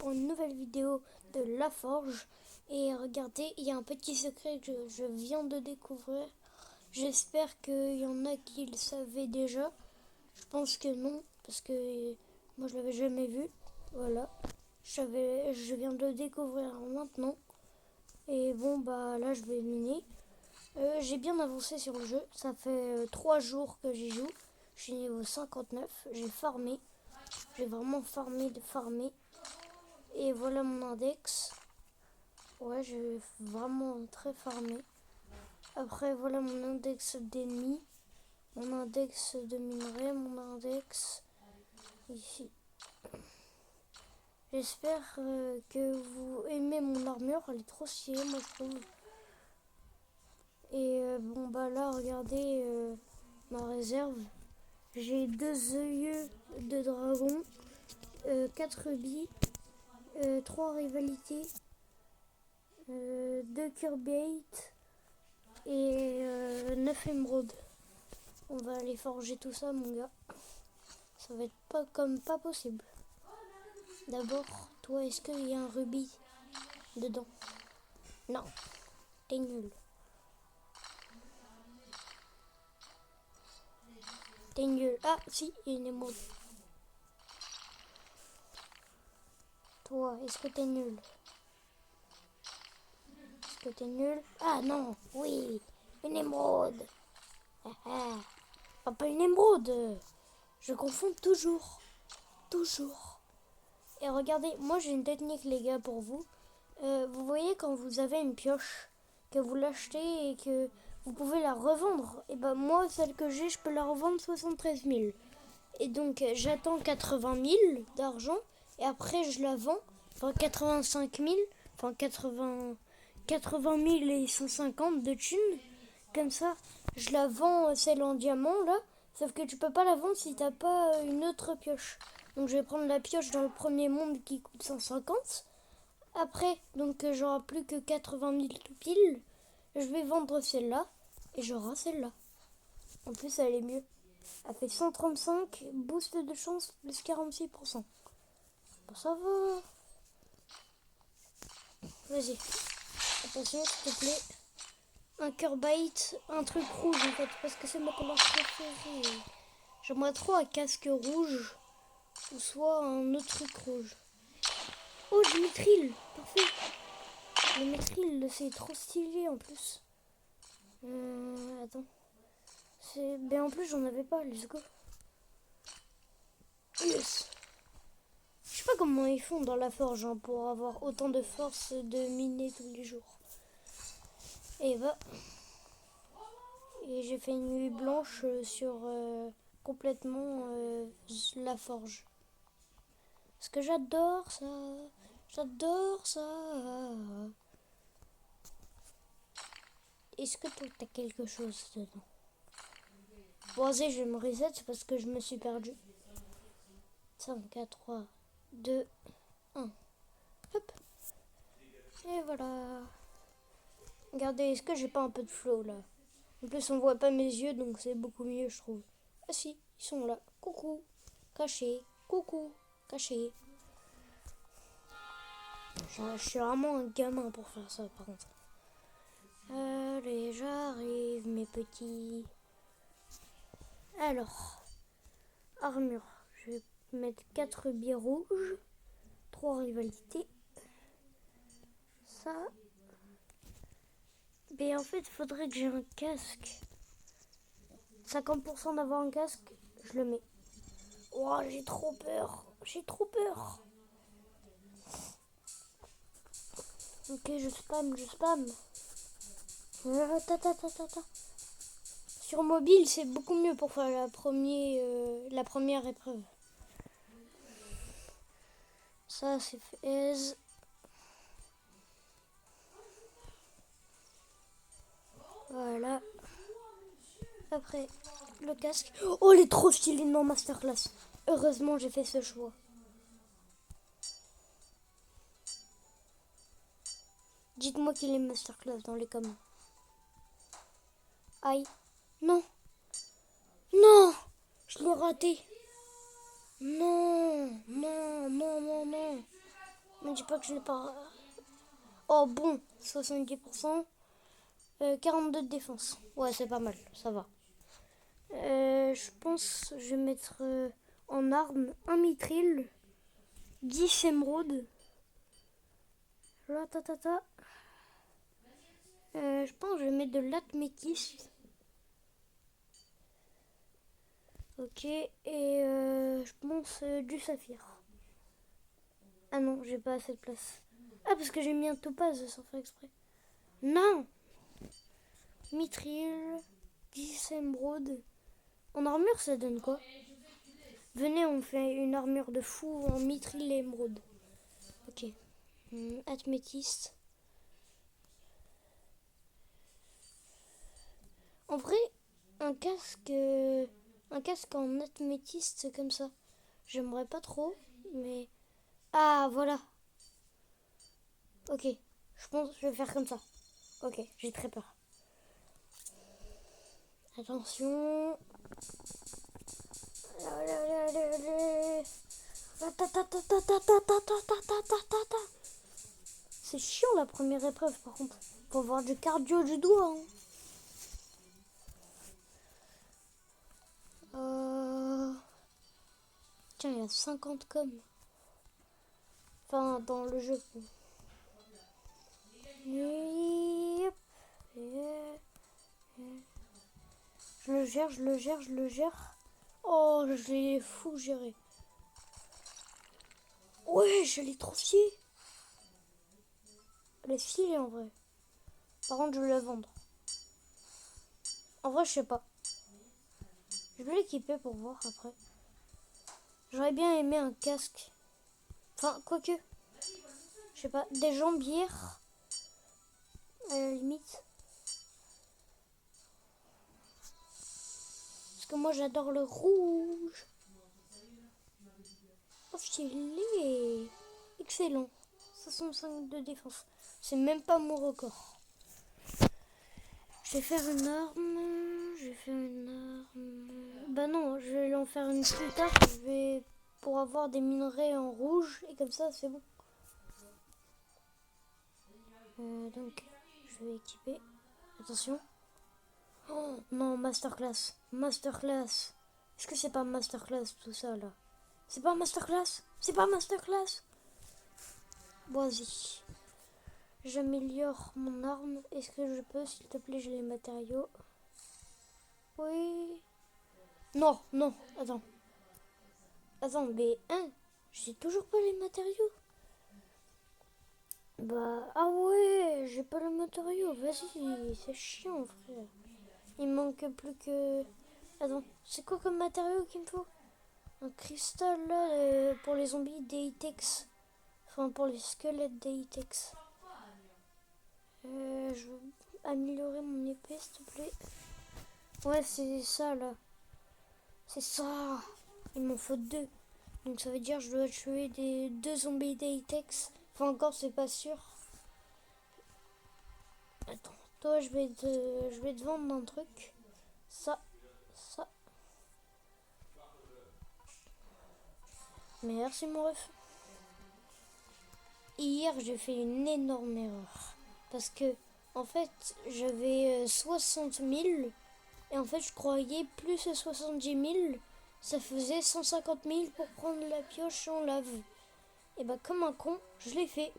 pour une nouvelle vidéo de La Forge. Et regardez, il y a un petit secret que je viens de découvrir. J'espère qu'il y en a qui le savaient déjà. Je pense que non, parce que moi je l'avais jamais vu. Voilà, je viens de le découvrir maintenant. Et bon bah là je vais miner. J'ai bien avancé sur le jeu. Ça fait 3 jours que j'y joue. Je suis niveau 59. J'ai farmé. J'ai vraiment farmé. Et voilà mon index. Ouais, j'ai vraiment très farmé. Après, voilà mon index d'ennemis. Mon index de minerais. Mon index ici. J'espère que vous aimez mon armure. Elle est trop stylée, moi je trouve. Et bon, bah là, regardez ma réserve. J'ai 2 œilleux de dragon. 4 rubis. 3 rivalités. 2 curbaites et 9 émeraudes. On va aller forger tout ça, mon gars. Ça va être pas possible. D'abord, toi, est-ce qu'il y a un rubis dedans? Non, t'es nul. T'es nul. Ah, si, il y a une émeraude. Toi, est-ce que t'es nul? Est-ce que t'es nul? Ah non, oui, une émeraude. Pas une émeraude. Je confonds toujours. Toujours. Et regardez, moi j'ai une technique les gars pour vous. Vous voyez quand vous avez une pioche, que vous l'achetez et que vous pouvez la revendre. Et ben moi celle que j'ai, je peux la revendre 73 000. Et donc j'attends 80 000 d'argent et après je la vends. Enfin 85 000, enfin 80 000 et 150 de thunes. Comme ça, je la vends celle en diamant là. Sauf que tu peux pas la vendre si t'as pas une autre pioche. Donc je vais prendre la pioche dans le premier monde qui coûte 150. Après, donc j'aurai plus que 80 000 tout pile. Je vais vendre celle-là et j'aurai celle-là. En plus, elle est mieux. Elle fait 135, boost de chance plus 46%. Bon, ça va. Vas-y. Attention, s'il te plaît. Un curbite, un truc rouge en fait, parce que c'est ma couleur préférée. J'aimerais trop un casque rouge ou soit un autre truc rouge. Oh, j'ai Mithril, parfait. Le Mithril, c'est trop stylé en plus. Attends. Ben en plus, j'en avais pas, let's go. Yes. Je sais pas comment ils font dans la forge hein, pour avoir autant de force de miner tous les jours. Et bah. Et j'ai fait une nuit blanche sur complètement la forge. Parce que j'adore ça. J'adore ça. Est-ce que toi t'as quelque chose dedans? Bon, vas-y, je vais me reset parce que je me suis perdu. 5, 4, 3, 2, 1. Hop. Et voilà. Regardez, est-ce que j'ai pas un peu de flow là? En plus, on voit pas mes yeux, donc c'est beaucoup mieux, je trouve. Ah si, ils sont là. Coucou. Caché. Coucou. Caché. Je suis vraiment un gamin pour faire ça, par contre. Allez, j'arrive, mes petits. Alors, armure. Je vais mettre 4 billes rouges. 3 rivalités. Ça. Mais en fait, il faudrait que j'ai un casque. 50% d'avoir un casque, je le mets. Oh, j'ai trop peur. J'ai trop peur. Ok, je spam. Sur mobile, c'est beaucoup mieux pour faire la première épreuve. Ça, c'est fait. Voilà. Après, le casque. Oh, il est trop stylé dans Masterclass. Heureusement, j'ai fait ce choix. Dites-moi qu'il est Masterclass dans les commentaires. Aïe. Non. Non. Je l'ai raté. Non. Me dis pas que je n'ai pas... Oh bon, 70%. 42 de défense. Ouais, c'est pas mal, ça va. Je pense que je vais mettre en arme un mithril, 10 émeraudes. Là, je pense que je vais mettre de l'atméthyste. Ok, et je pense du saphir. Ah non, j'ai pas assez de place. Ah, parce que j'ai mis un topaz sans faire exprès. Non! Mithril, 10 émeraudes. En armure, ça donne quoi? Venez, on fait une armure de fou en mithril et émeraude. Ok. Atméthyste. En vrai, un casque en atméthyste comme ça. J'aimerais pas trop, mais... Ah, voilà. Ok, je pense que je vais faire comme ça. Ok, j'ai très peur. Attention. C'est chiant la première épreuve par contre. Faut avoir du cardio du doigt. Hein. Tiens, il y a 50 com. Enfin, dans le jeu. Je le gère. Oh, je l'ai fou géré. Ouais, je l'ai trop fié. Elle est filée en vrai. Par contre, je vais la vendre. En vrai, je sais pas. Je vais l'équiper pour voir après. J'aurais bien aimé un casque. Enfin, quoique. Je sais pas, des jambières. À la limite. Parce que moi, j'adore le rouge. Oh, stylé. Excellent. 65 de défense. C'est même pas mon record. Je vais faire une arme. Bah non, je vais en faire une plus tard. Je vais pour avoir des minerais en rouge. Et comme ça, c'est bon. Donc, je vais équiper. Attention. Oh non, masterclass. Masterclass. Est-ce que c'est pas masterclass tout ça là? C'est pas masterclass? C'est pas masterclass? Vas-y. J'améliore mon arme. Est-ce que je peux, s'il te plaît, j'ai les matériaux. Oui. Non, non, attends. Attends, mais j'ai toujours pas les matériaux. Bah, ah ouais, j'ai pas les matériaux. Vas-y, c'est chiant, frère. Il manque plus que... Attends, c'est quoi comme matériau qu'il me faut? Un cristal, là, pour les zombies d'Atex. Enfin, pour les squelettes d'Atex. Je veux améliorer mon épée, s'il te plaît. Ouais, c'est ça, là. C'est ça. Il m'en faut 2. Donc ça veut dire que je dois tuer des 2 zombies d'Atex. Enfin, encore, c'est pas sûr. Attends, toi, je vais te vendre un truc. Ça. Merci, mon ref. Hier, j'ai fait une énorme erreur. Parce que, en fait, j'avais 60 000. Et en fait, je croyais plus 70 000. Ça faisait 150 000 pour prendre la pioche en lave. Et bah, comme un con, je l'ai fait.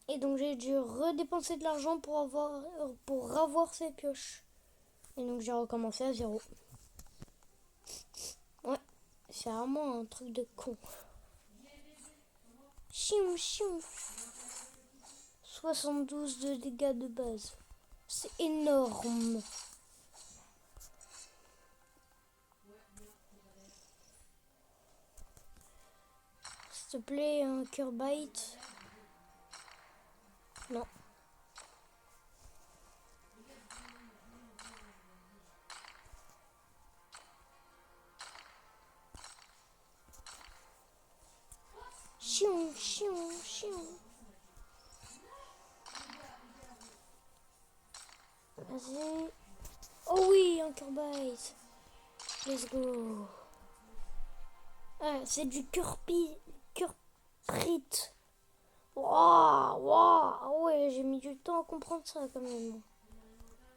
Et donc, j'ai dû redépenser de l'argent pour avoir ces pioches. Et donc, j'ai recommencé à 0. Ouais, c'est vraiment un truc de con. Chiou. 72 de dégâts de base. C'est énorme. S'il te plaît, un cœur bite. Non. Chiou. Vas-y. Oh oui, un cœur bite. Let's go. Ah, c'est du cœur prit. j'ai mis du temps à comprendre ça quand même.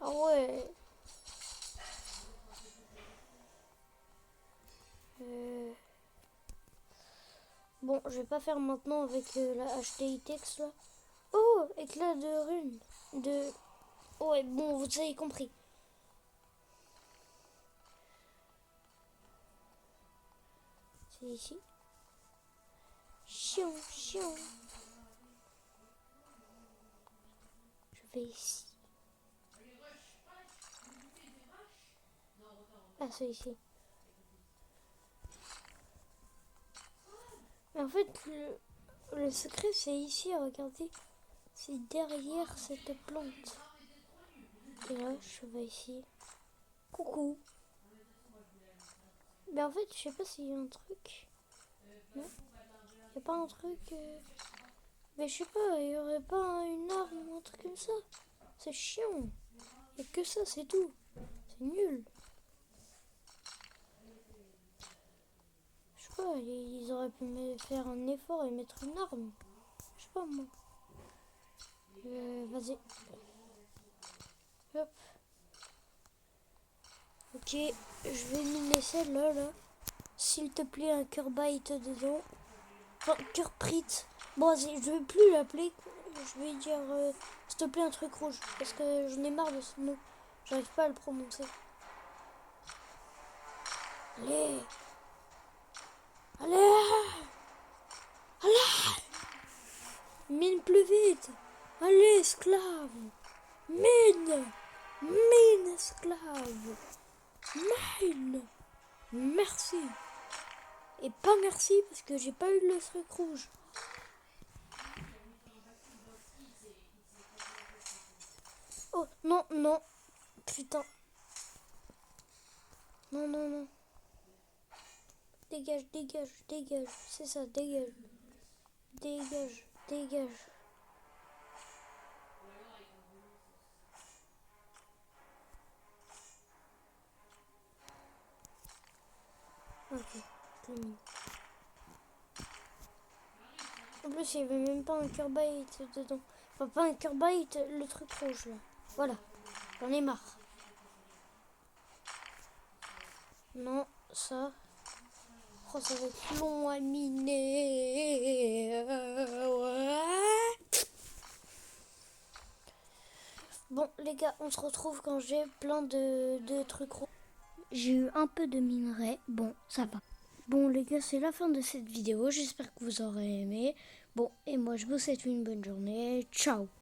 Ah ouais. Bon, je vais pas faire maintenant avec la HDI texte là. Oh, éclat de rune. Ouais, bon, vous avez compris. C'est ici. Chiant, chiant. Je vais ici. Ah, c'est ici. Mais en fait, le secret, c'est ici, regardez. C'est derrière cette plante. Et là, je vais ici. Coucou. Mais en fait, je sais pas s'il y a un truc. Non, il n'y a pas un truc. Mais je sais pas, il y aurait pas une arme ou un truc comme ça. C'est chiant. Il n'y a que ça, c'est tout. C'est nul. Je sais pas, ils auraient pu faire un effort et mettre une arme. Je sais pas moi. Vas-y. Hop. Ok, je vais miner celle-là, là. S'il te plaît, un cœur bite dedans. Enfin, cœur prit. Bon, vas-y, je vais plus l'appeler. Je vais dire, s'il te plaît, un truc rouge. Parce que j'en ai marre de ce nom. J'arrive pas à le prononcer. Allez. Allez. Allez. Mine plus vite. Allez, esclave. Mine. Mine, esclave. Mine. Merci. Et pas merci parce que j'ai pas eu le truc rouge. Oh, non, non. Putain. Non, non, non. Dégage, dégage, dégage. C'est ça, dégage. Dégage, dégage. Ok, je l'ai mis. En plus, il n'y avait même pas un cœur bite dedans. Enfin, pas un cœur bite, le truc rouge là. Voilà, j'en ai marre. Non, ça. Oh, ça va être long à miner. Bon, les gars, on se retrouve quand j'ai plein de trucs rouges. J'ai eu un peu de minerai. Bon, ça va. Bon, les gars, c'est la fin de cette vidéo. J'espère que vous aurez aimé. Bon, et moi, je vous souhaite une bonne journée. Ciao!